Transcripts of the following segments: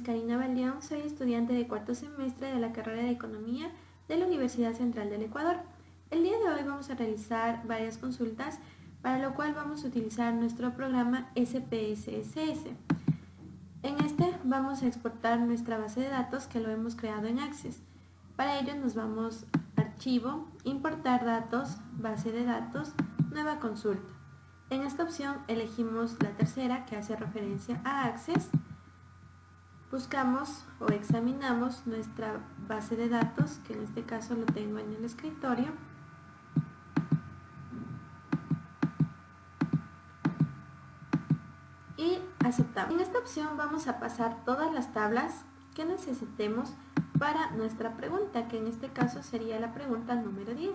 es Karina Baldeón, soy estudiante de cuarto semestre de la carrera de Economía de la Universidad Central del Ecuador. El día de hoy vamos a realizar varias consultas, para lo cual vamos a utilizar nuestro programa SPSS. En este vamos a exportar nuestra base de datos que lo hemos creado en Access. Para ello nos vamos a Archivo, Importar datos, Base de datos, Nueva consulta. En esta opción elegimos la tercera, que hace referencia a Access. Buscamos o examinamos nuestra base de datos, que en este caso lo tengo en el escritorio. Y aceptamos. En esta opción vamos a pasar todas las tablas que necesitemos para nuestra pregunta, que en este caso sería la pregunta número 10,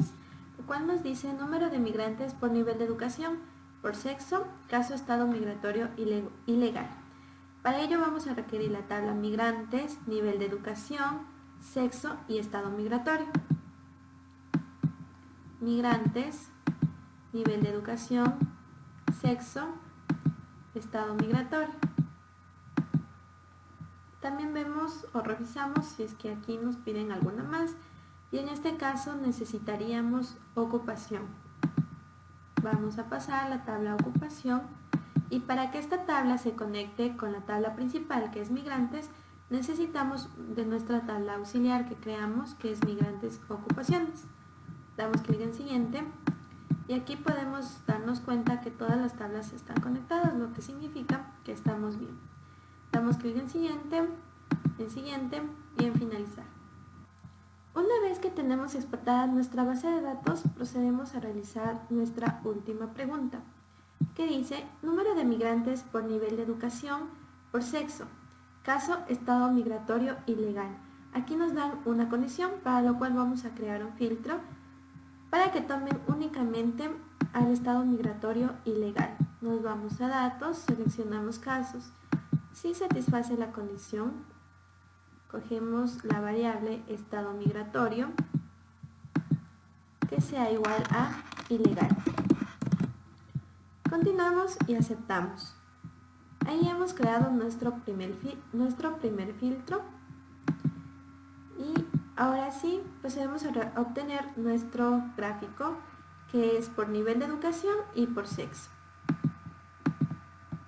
lo cual nos dice número de migrantes por nivel de educación, por sexo, caso estado migratorio ilegal. Para ello vamos a requerir la tabla migrantes, nivel de educación, sexo y estado migratorio. Migrantes, nivel de educación, sexo, estado migratorio. También vemos o revisamos si es que aquí nos piden alguna más, y en este caso necesitaríamos ocupación. Vamos a pasar a la tabla ocupación, y para que esta tabla se conecte con la tabla principal, que es migrantes, necesitamos de nuestra tabla auxiliar que creamos, que es migrantes ocupaciones. Damos clic en siguiente y aquí podemos darnos cuenta que todas las tablas están conectadas, lo que significa que estamos bien. Damos clic en siguiente y en finalizar. Una vez que tenemos exportada nuestra base de datos, procedemos a realizar nuestra última pregunta, que dice número de migrantes por nivel de educación, por sexo, caso estado migratorio ilegal. Aquí nos dan una condición, para lo cual vamos a crear un filtro para que tomen únicamente al estado migratorio ilegal. Nos vamos a datos, seleccionamos casos. Si satisface la condición, cogemos la variable estado migratorio que sea igual a ilegal. Continuamos y aceptamos. Ahí hemos creado nuestro primer filtro y ahora sí procedemos a obtener nuestro gráfico, que es por nivel de educación y por sexo.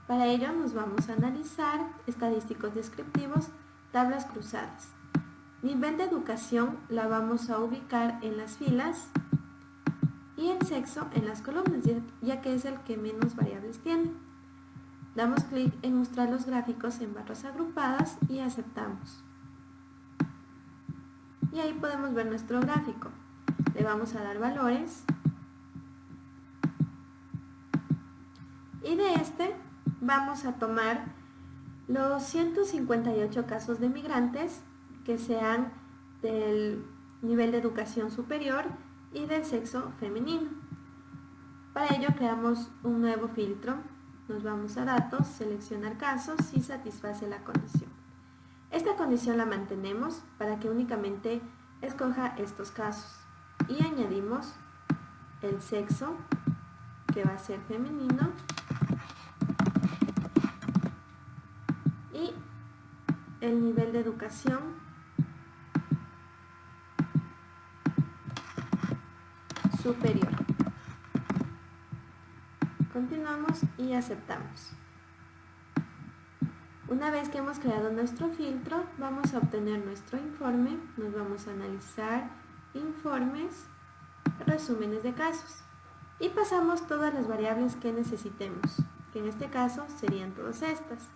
Para ello nos vamos a analizar estadísticos descriptivos, tablas cruzadas. Nivel de educación la vamos a ubicar en las filas y el sexo en las columnas, ya que es el que menos variables tiene. Damos clic en mostrar los gráficos en barras agrupadas y aceptamos. Y ahí podemos ver nuestro gráfico. Le vamos a dar valores y de este vamos a tomar los 158 casos de migrantes que sean del nivel de educación superior y del sexo femenino. Para ello creamos un nuevo filtro, nos vamos a datos, seleccionar casos si satisface la condición. Esta condición la mantenemos para que únicamente escoja estos casos y añadimos el sexo, que va a ser femenino, y el nivel de educación superior. Continuamos y aceptamos. Una vez que hemos creado nuestro filtro, vamos a obtener nuestro informe. Nos vamos a analizar informes, resúmenes de casos y pasamos todas las variables que necesitemos, que en este caso serían todas estas.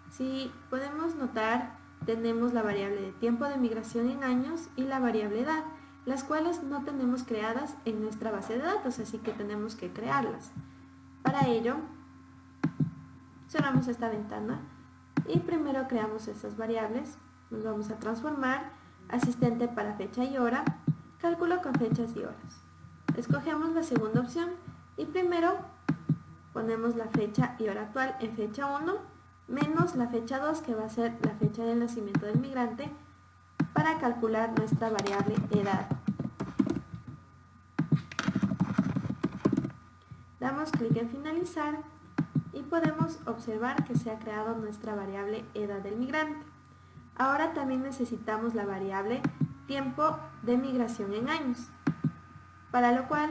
Si podemos notar, tenemos la variable de tiempo de migración en años y la variable edad, las cuales no tenemos creadas en nuestra base de datos, así que tenemos que crearlas. Para ello, cerramos esta ventana y primero creamos estas variables. Nos vamos a transformar, asistente para fecha y hora, cálculo con fechas y horas. Escogemos la segunda opción y primero ponemos la fecha y hora actual en fecha 1 menos la fecha 2, que va a ser la fecha del nacimiento del migrante, para calcular nuestra variable edad. Damos clic en finalizar y podemos observar que se ha creado nuestra variable edad del migrante. Ahora también necesitamos la variable tiempo de migración en años, para lo cual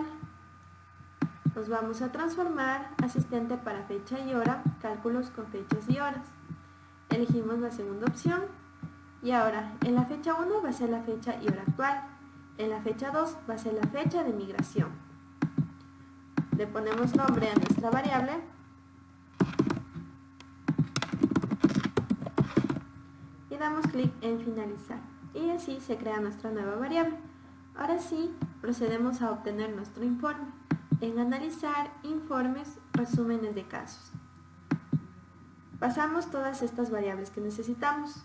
nos vamos a transformar asistente para fecha y hora, cálculos con fechas y horas. Elegimos la segunda opción y ahora en la fecha 1 va a ser la fecha y hora actual, en la fecha 2 va a ser la fecha de migración. Le ponemos nombre a nuestra variable y damos clic en finalizar y así se crea nuestra nueva variable. Ahora sí, procedemos a obtener nuestro informe. En analizar informes, resúmenes de casos. Pasamos todas estas variables que necesitamos.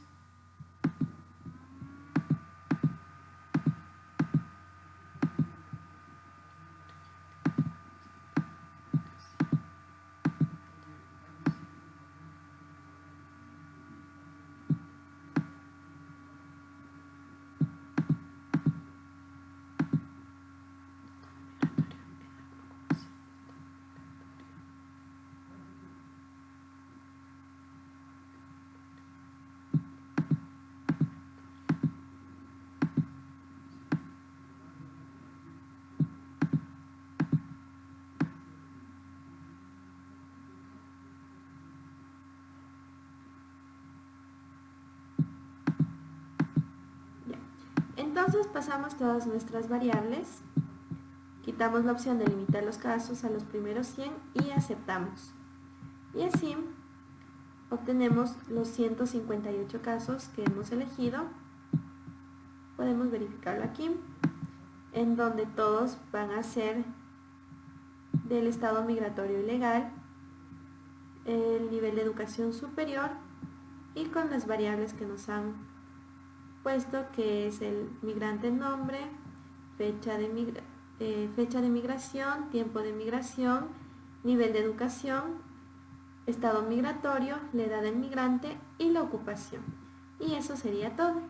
Entonces pasamos todas nuestras variables, quitamos la opción de limitar los casos a los primeros 100 y aceptamos. Y así obtenemos los 158 casos que hemos elegido. Podemos verificarlo aquí, en donde todos van a ser del estado migratorio ilegal, el nivel de educación superior y con las variables que nos han puesto, que es el migrante nombre, fecha de migración, tiempo de migración, nivel de educación, estado migratorio, la edad del migrante y la ocupación. Y eso sería todo.